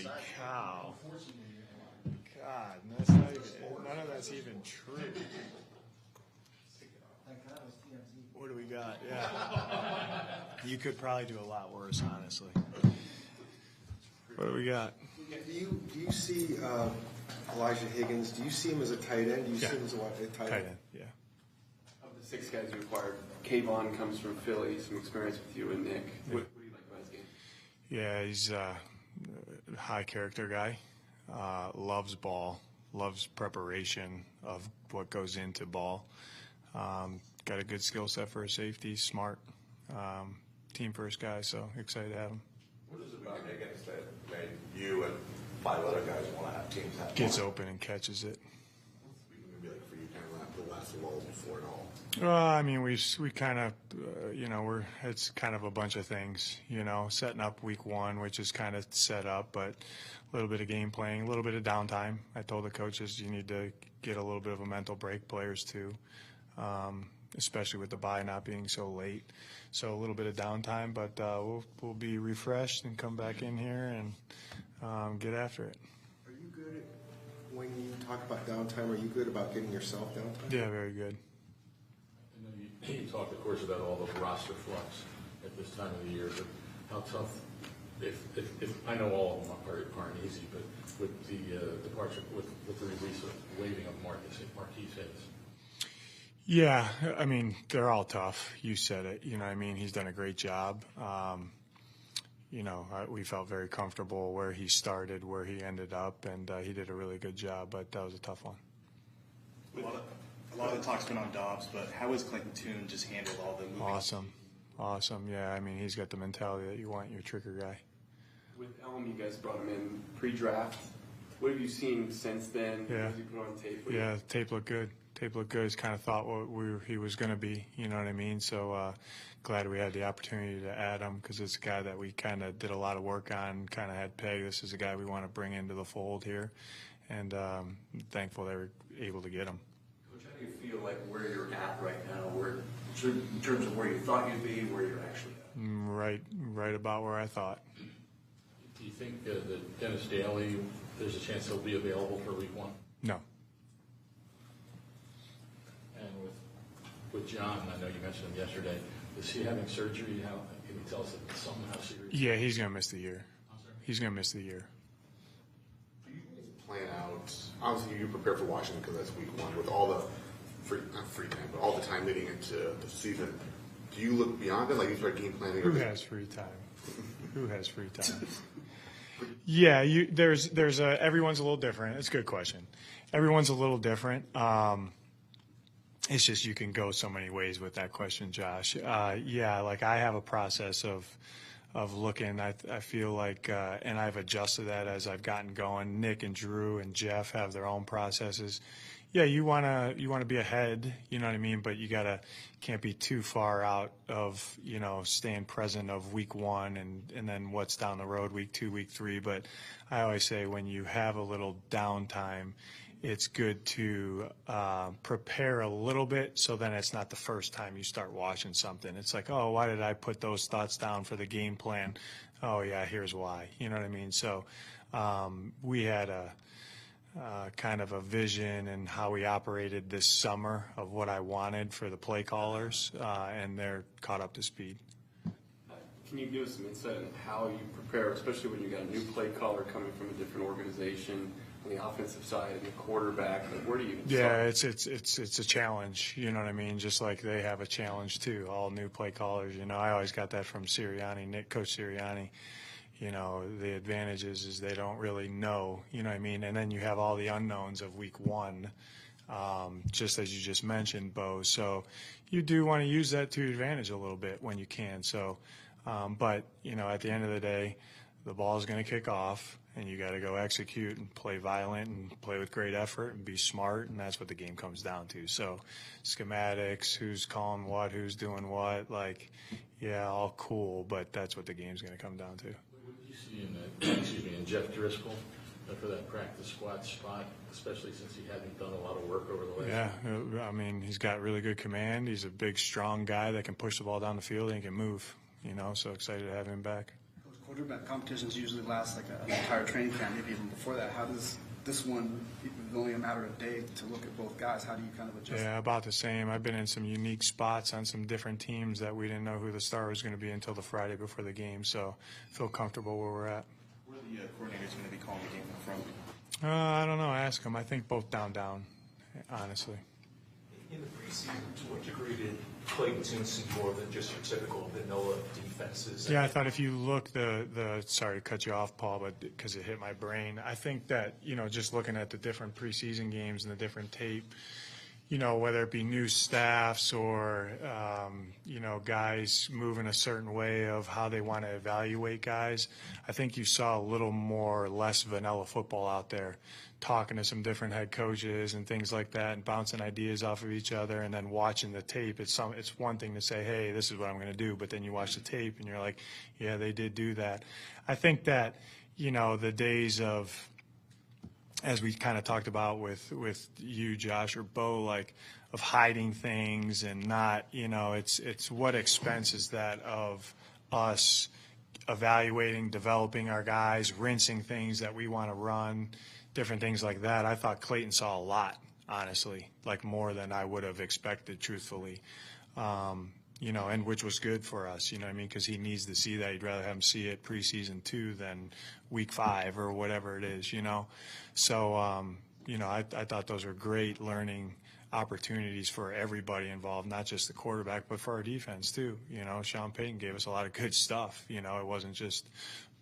Holy cow. God, that's not even, none of that's even true. What do we got? Yeah. You could probably do a lot worse, honestly. What do we got? Do you see Elijah Higgins? Do you see him as a tight end? Do you see him as a tight end? Tight end, yeah. Of the 6 guys you acquired, Kayvon comes from Philly, some experience with you and Nick. What do you like about his game? Yeah, he's a high character guy. Loves ball, loves preparation of what goes into ball. Got a good skill set for a safety, smart, team first guy, so excited to have him. What is it about Higgins that made you and 5 other guys want to have teams have Gets fun? open and catches it. Maybe like for you, kind of the last lull before it all. I mean, we kind of, it's kind of a bunch of things, setting up week 1, which is kind of set up, but a little bit of game playing, a little bit of downtime. I told the coaches you need to get a little bit of a mental break, players too, especially with the bye not being so late. So a little bit of downtime, but we'll be refreshed and come back in here and get after it. Are you good at, when you talk about downtime, are you good about getting yourself downtime? Yeah, very good. I know you talked, of course, about all the roster flux at this time of the year, but how tough, if I know all of them aren't easy, but with the departure, with the release of waiving of Marquise Hayes. Yeah, I mean, they're all tough. You said it. He's done a great job. We felt very comfortable where he started, where he ended up, and he did a really good job, but that was a tough one. A lot of the talk's been on Dobbs, but how has Clinton Toon just handled all the moving? Awesome. Yeah, he's got the mentality that you want your trigger guy. With Elm, you guys brought him in pre-draft. What have you seen since then? Yeah. What did you put on tape? Yeah, the tape looked good. He's kind of thought what he was going to be, you know what I mean? So glad we had the opportunity to add him because it's a guy that we kind of did a lot of work on, kind of had pegged. This is a guy we want to bring into the fold here, and thankful they were able to get him. Coach, how do you feel like where you're at right now, in terms of where you thought you'd be, where you're actually at? Right about where I thought. Do you think that Dennis Daly, there's a chance he'll be available for week 1? No. And with John, I know you mentioned him yesterday. Is he having surgery? How can you tell us how serious? Yeah, he's going to miss the year. I'm sorry? He's going to miss the year. Do you plan out? Obviously, you prepare for Washington because that's week 1 with all the not free time, but all the time leading into the season. Do you look beyond it? Like you start game planning? Who has free time? Who has free time? Yeah, there's everyone's a little different. It's a good question. Everyone's a little different. It's just you can go so many ways with that question, Josh. Yeah, like I have a process of looking. I feel like, and I've adjusted that as I've gotten going. Nick and Drew and Jeff have their own processes. Yeah, you wanna be ahead, you know what I mean, but you can't be too far out of, staying present of week 1 and then what's down the road, week 2, week 3. But I always say when you have a little downtime, it's good to prepare a little bit so then it's not the first time you start watching something. It's like, oh, why did I put those thoughts down for the game plan? Oh, yeah, here's why. You know what I mean? So we had a kind of a vision and how we operated this summer of what I wanted for the play callers, and they're caught up to speed. Can you give us some insight on how you prepare, especially when you got a new play caller coming from a different organization on the offensive side and the quarterback? Like, where do you start? It's a challenge. You know what I mean? Just like they have a challenge too. All new play callers. I always got that from Sirianni, Coach Sirianni. The advantage is they don't really know. You know what I mean? And then you have all the unknowns of week 1. Just as you just mentioned, Bo. So you do want to use that to your advantage a little bit when you can. So, but, at the end of the day, the ball is going to kick off, and you got to go execute and play violent and play with great effort and be smart, and that's what the game comes down to. So schematics, who's calling what, who's doing what, all cool, but that's what the game's going to come down to. What do you see in Jeff Driscoll for that practice squad spot, especially since he hadn't done a lot of work over the last Yeah, I mean, he's got really good command. He's a big, strong guy that can push the ball down the field and he can move, so excited to have him back. Quarterback competitions usually last like an entire training camp, maybe even before that. How does this one, with only a matter of days to look at both guys, how do you kind of adjust? Yeah, about the same. I've been in some unique spots on some different teams that we didn't know who the star was going to be until the Friday before the game, so feel comfortable where we're at. Where are the coordinators going to be calling the game from? I don't know. Ask them. I think both down, honestly. In the preseason, to what degree did Clayton Tune see more than just your typical vanilla defenses? Yeah, I thought if you look sorry to cut you off, Paul, but because it hit my brain, I think that, just looking at the different preseason games and the different tape, whether it be new staffs or, guys moving a certain way of how they want to evaluate guys, I think you saw a little more less vanilla football out there, talking to some different head coaches and things like that and bouncing ideas off of each other and then watching the tape. It's one thing to say, hey, this is what I'm going to do, but then you watch the tape and you're like, yeah, they did do that. I think that, the days of, as we kind of talked about with you, Josh, or Bo, of hiding things and not, it's what expense is that of us evaluating, developing our guys, rinsing things that we want to run, different things like that. I thought Clayton saw a lot, honestly, more than I would have expected, truthfully. And which was good for us, because he needs to see that. He'd rather have him see it preseason 2 than week 5 or whatever it is, So, I thought those were great learning opportunities for everybody involved, not just the quarterback, but for our defense too. Sean Payton gave us a lot of good stuff. It wasn't just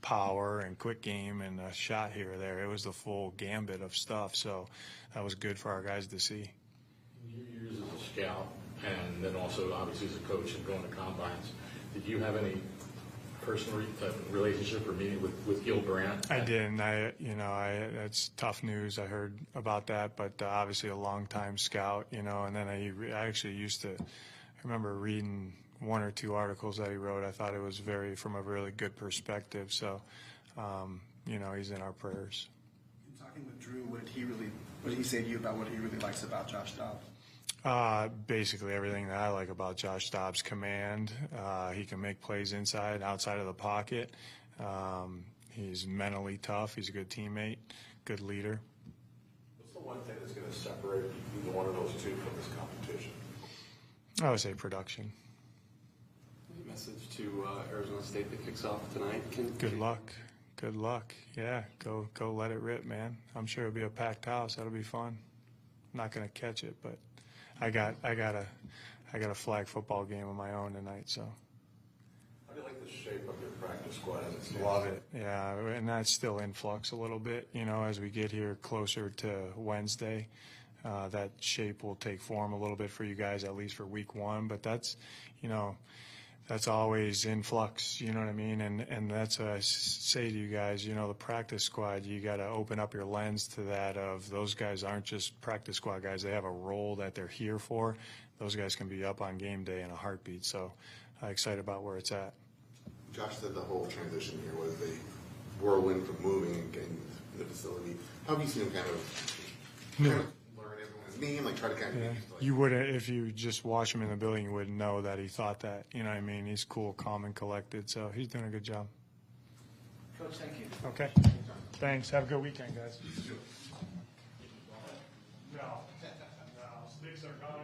power and quick game and a shot here or there. It was the full gambit of stuff. So that was good for our guys to see. In your years as a scout, and then also obviously as a coach and going to combines, did you have any personal relationship or meeting with Gil Brandt? I didn't. That's tough news. I heard about that, but obviously a longtime scout, and then I actually used to. I remember reading 1 or 2 articles that he wrote. I thought it was from a really good perspective. So, he's in our prayers. In talking with Drew, what did he say to you about what he really likes about Josh Dobbs? Basically everything that I like about Josh Dobbs' command. He can make plays inside and outside of the pocket. He's mentally tough. He's a good teammate, good leader. What's the one thing that's going to separate either one of those two from this competition? I would say production. Any message to Arizona State that kicks off tonight? Good luck. Good luck. Yeah, go let it rip, man. I'm sure it'll be a packed house. That'll be fun. I'm not going to catch it, but I got a flag football game of my own tonight, so. How do you like the shape of your practice squad as it stands? Love it, yeah, and that's still in flux a little bit, as we get here closer to Wednesday. That shape will take form a little bit for you guys, at least for week 1, but that's always in flux, you know what I mean? And that's what I say to you guys, the practice squad, you got to open up your lens to that of those guys aren't just practice squad guys. They have a role that they're here for. Those guys can be up on game day in a heartbeat. So I'm excited about where it's at. Josh said the whole transition here was a whirlwind from moving and getting to the facility. How have you seen him kind of learn everyone's name, try to kind of get used to, You wouldn't, if you just watch him in the building, you wouldn't know that he thought that. You know what I mean? He's cool, calm, and collected, so he's doing a good job. Coach, thank you. Okay. Thanks. Have a good weekend, guys. No. Sticks are gone.